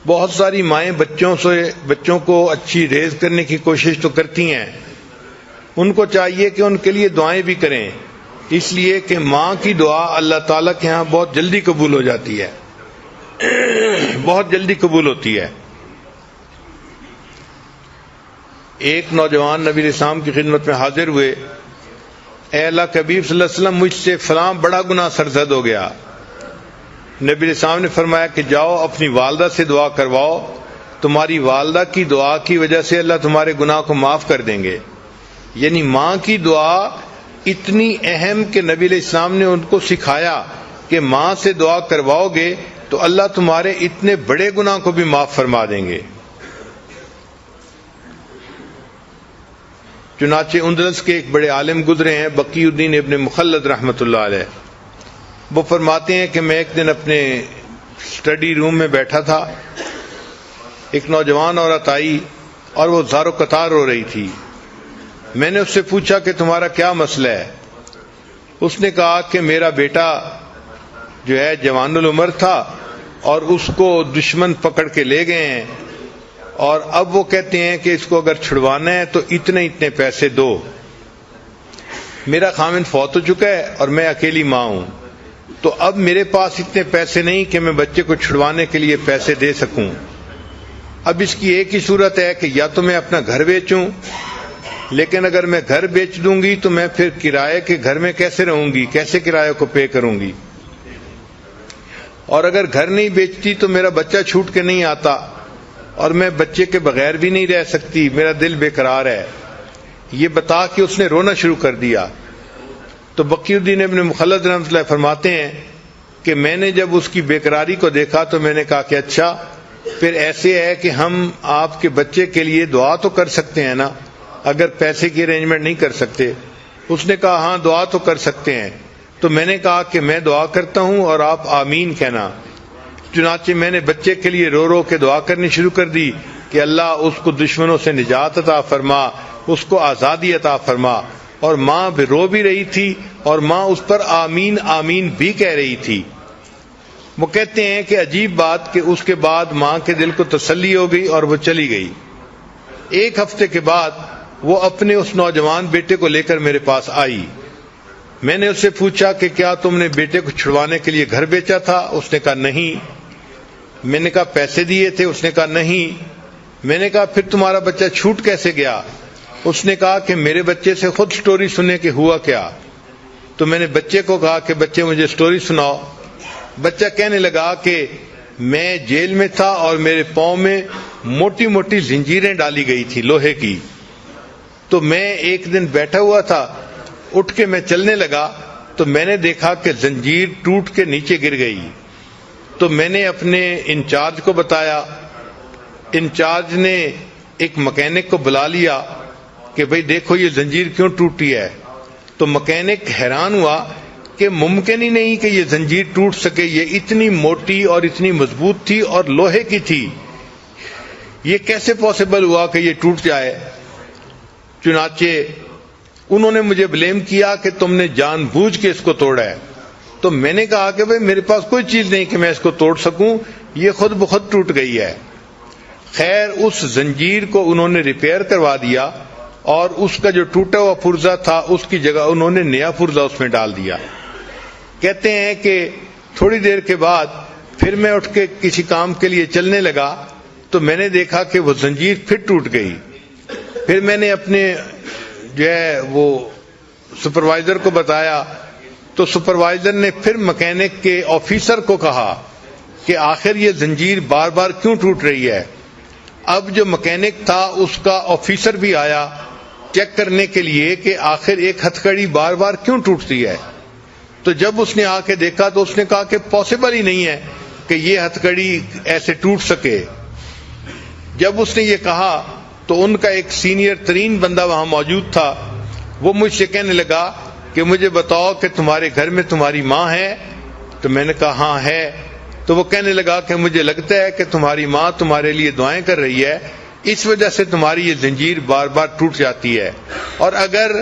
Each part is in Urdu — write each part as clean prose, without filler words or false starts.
بہت ساری مائیں بچوں کو اچھی ریز کرنے کی کوشش تو کرتی ہیں، ان کو چاہیے کہ ان کے لیے دعائیں بھی کریں، اس لیے کہ ماں کی دعا اللہ تعالیٰ کے ہاں بہت جلدی قبول ہو جاتی ہے، بہت جلدی قبول ہوتی ہے۔ ایک نوجوان نبی علیہ السلام کی خدمت میں حاضر ہوئے، اے اللہ کے حبیب صلی اللہ علیہ وسلم، مجھ سے فلاں بڑا گناہ سرزد ہو گیا۔ نبی علیہ السلام نے فرمایا کہ جاؤ اپنی والدہ سے دعا کرواؤ، تمہاری والدہ کی دعا کی وجہ سے اللہ تمہارے گناہ کو معاف کر دیں گے۔ یعنی ماں کی دعا اتنی اہم کہ نبی علیہ السلام نے ان کو سکھایا کہ ماں سے دعا کرواؤ گے تو اللہ تمہارے اتنے بڑے گناہ کو بھی معاف فرما دیں گے۔ چنانچہ اندلس کے ایک بڑے عالم گزرے ہیں، بقی الدین ابن مخلد رحمۃ اللہ علیہ، وہ فرماتے ہیں کہ میں ایک دن اپنے اسٹڈی روم میں بیٹھا تھا، ایک نوجوان عورت آئی اور وہ زار و قطار رو رہی تھی۔ میں نے اس سے پوچھا کہ تمہارا کیا مسئلہ ہے؟ اس نے کہا کہ میرا بیٹا جو ہے جوان العمر تھا اور اس کو دشمن پکڑ کے لے گئے ہیں، اور اب وہ کہتے ہیں کہ اس کو اگر چھڑوانا ہے تو اتنے پیسے دو۔ میرا خاوند فوت ہو چکا ہے اور میں اکیلی ماں ہوں، تو اب میرے پاس اتنے پیسے نہیں کہ میں بچے کو چھڑوانے کے لیے پیسے دے سکوں۔ اب اس کی ایک ہی صورت ہے کہ یا تو میں اپنا گھر بیچوں، لیکن اگر میں گھر بیچ دوں گی تو میں پھر کرائے کے گھر میں کیسے رہوں گی، کیسے کرایہ کو پے کروں گی، اور اگر گھر نہیں بیچتی تو میرا بچہ چھوٹ کے نہیں آتا اور میں بچے کے بغیر بھی نہیں رہ سکتی، میرا دل بے قرار ہے۔ یہ بتا کے اس نے رونا شروع کر دیا۔ تو بقی الدین ابن مخلد رحمۃ اللہ فرماتے ہیں کہ میں نے جب اس کی بے قراری کو دیکھا تو میں نے کہا کہ اچھا پھر ایسے ہے کہ ہم آپ کے بچے کے لیے دعا تو کر سکتے ہیں نا، اگر پیسے کی ارینجمنٹ نہیں کر سکتے۔ اس نے کہا ہاں دعا تو کر سکتے ہیں۔ تو میں نے کہا کہ میں دعا کرتا ہوں اور آپ آمین کہنا۔ چنانچہ میں نے بچے کے لیے رو رو کے دعا کرنی شروع کر دی کہ اللہ اس کو دشمنوں سے نجات عطا فرما، اس کو آزادی عطا فرما، اور ماں بھی رو بھی رہی تھی اور ماں اس پر آمین آمین بھی کہہ رہی تھی۔ وہ کہتے ہیں کہ عجیب بات کہ اس کے بعد ماں کے دل کو تسلی ہو گئی اور وہ چلی گئی۔ ایک ہفتے کے بعد وہ اپنے اس نوجوان بیٹے کو لے کر میرے پاس آئی۔ میں نے اس سے پوچھا کہ کیا تم نے بیٹے کو چھڑوانے کے لیے گھر بیچا تھا؟ اس نے کہا نہیں۔ میں نے کہا پیسے دیے تھے؟ اس نے کہا نہیں۔ میں نے کہا پھر تمہارا بچہ چھوٹ کیسے گیا؟ اس نے کہا کہ میرے بچے سے خود سٹوری سننے کے ہوا کیا۔ تو میں نے بچے کو کہا کہ بچے مجھے سٹوری سناؤ۔ بچہ کہنے لگا کہ میں جیل میں تھا اور میرے پاؤں میں موٹی موٹی زنجیریں ڈالی گئی تھی لوہے کی، تو میں ایک دن بیٹھا ہوا تھا، اٹھ کے میں چلنے لگا تو میں نے دیکھا کہ زنجیر ٹوٹ کے نیچے گر گئی۔ تو میں نے اپنے انچارج کو بتایا، انچارج نے ایک مکینک کو بلا لیا کہ بھئی دیکھو یہ زنجیر کیوں ٹوٹی ہے۔ تو مکینک حیران ہوا کہ ممکن ہی نہیں کہ یہ زنجیر ٹوٹ سکے، یہ اتنی موٹی اور اتنی مضبوط تھی اور لوہے کی تھی، یہ کیسے پاسبل ہوا کہ یہ ٹوٹ جائے۔ چنانچہ انہوں نے مجھے بلیم کیا کہ تم نے جان بوجھ کے اس کو توڑا ہے۔ تو میں نے کہا کہ بھئی میرے پاس کوئی چیز نہیں کہ میں اس کو توڑ سکوں، یہ خود بخود ٹوٹ گئی ہے۔ خیر اس زنجیر کو انہوں نے ریپیئر کروا دیا اور اس کا جو ٹوٹا ہوا پرزہ تھا اس کی جگہ انہوں نے نیا پرزہ اس میں ڈال دیا۔ کہتے ہیں کہ تھوڑی دیر کے بعد پھر میں اٹھ کے کسی کام کے لیے چلنے لگا تو میں نے دیکھا کہ وہ زنجیر پھر ٹوٹ گئی۔ پھر میں نے اپنے جو ہے وہ سپروائزر کو بتایا تو سپروائزر نے پھر مکینک کے آفیسر کو کہا کہ آخر یہ زنجیر بار بار کیوں ٹوٹ رہی ہے۔ اب جو مکینک تھا اس کا آفیسر بھی آیا چیک کرنے کے لیے کہ آخر ایک ہتھکڑی بار بار کیوں ٹوٹتی ہے۔ تو جب اس نے آ کے دیکھا تو اس نے کہا کہ پاسبل ہی نہیں ہے کہ یہ ہتھکڑی ایسے ٹوٹ سکے۔ جب اس نے یہ کہا تو ان کا ایک سینئر ترین بندہ وہاں موجود تھا، وہ مجھ سے کہنے لگا کہ مجھے بتاؤ کہ تمہارے گھر میں تمہاری ماں ہے؟ تو میں نے کہا ہاں ہے۔ تو وہ کہنے لگا کہ مجھے لگتا ہے کہ تمہاری ماں تمہارے لیے دعائیں کر رہی ہے، اس وجہ سے تمہاری یہ زنجیر بار بار ٹوٹ جاتی ہے، اور اگر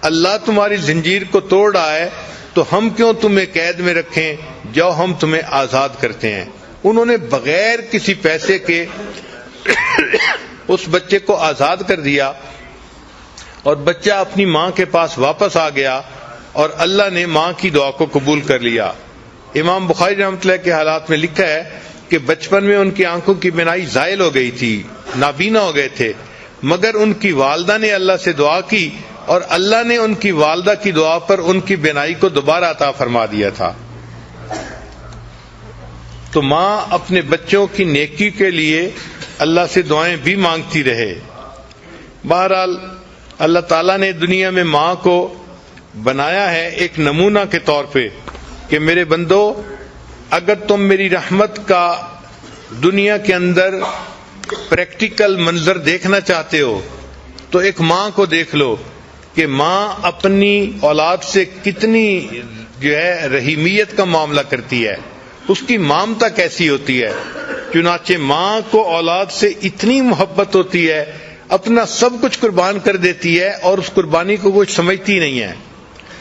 اللہ تمہاری زنجیر کو توڑ رہا ہے تو ہم کیوں تمہیں قید میں رکھیں، جاؤ ہم تمہیں آزاد کرتے ہیں۔ انہوں نے بغیر کسی پیسے کے اس بچے کو آزاد کر دیا اور بچہ اپنی ماں کے پاس واپس آ گیا اور اللہ نے ماں کی دعا کو قبول کر لیا۔ امام بخاری رحمۃ اللہ کے حالات میں لکھا ہے کہ بچپن میں ان کی آنکھوں کی بینائی زائل ہو گئی تھی، نابینا ہو گئے تھے، مگر ان کی والدہ نے اللہ سے دعا کی اور اللہ نے ان کی والدہ کی دعا پر ان کی بینائی کو دوبارہ عطا فرما دیا تھا۔ تو ماں اپنے بچوں کی نیکی کے لیے اللہ سے دعائیں بھی مانگتی رہے۔ بہرحال اللہ تعالیٰ نے دنیا میں ماں کو بنایا ہے ایک نمونہ کے طور پہ کہ میرے بندو، اگر تم میری رحمت کا دنیا کے اندر پریکٹیکل منظر دیکھنا چاہتے ہو تو ایک ماں کو دیکھ لو کہ ماں اپنی اولاد سے کتنی رحیمیت کا معاملہ کرتی ہے، اس کی مامتا کیسی ہوتی ہے۔ چنانچہ ماں کو اولاد سے اتنی محبت ہوتی ہے، اپنا سب کچھ قربان کر دیتی ہے اور اس قربانی کو کچھ سمجھتی نہیں ہے۔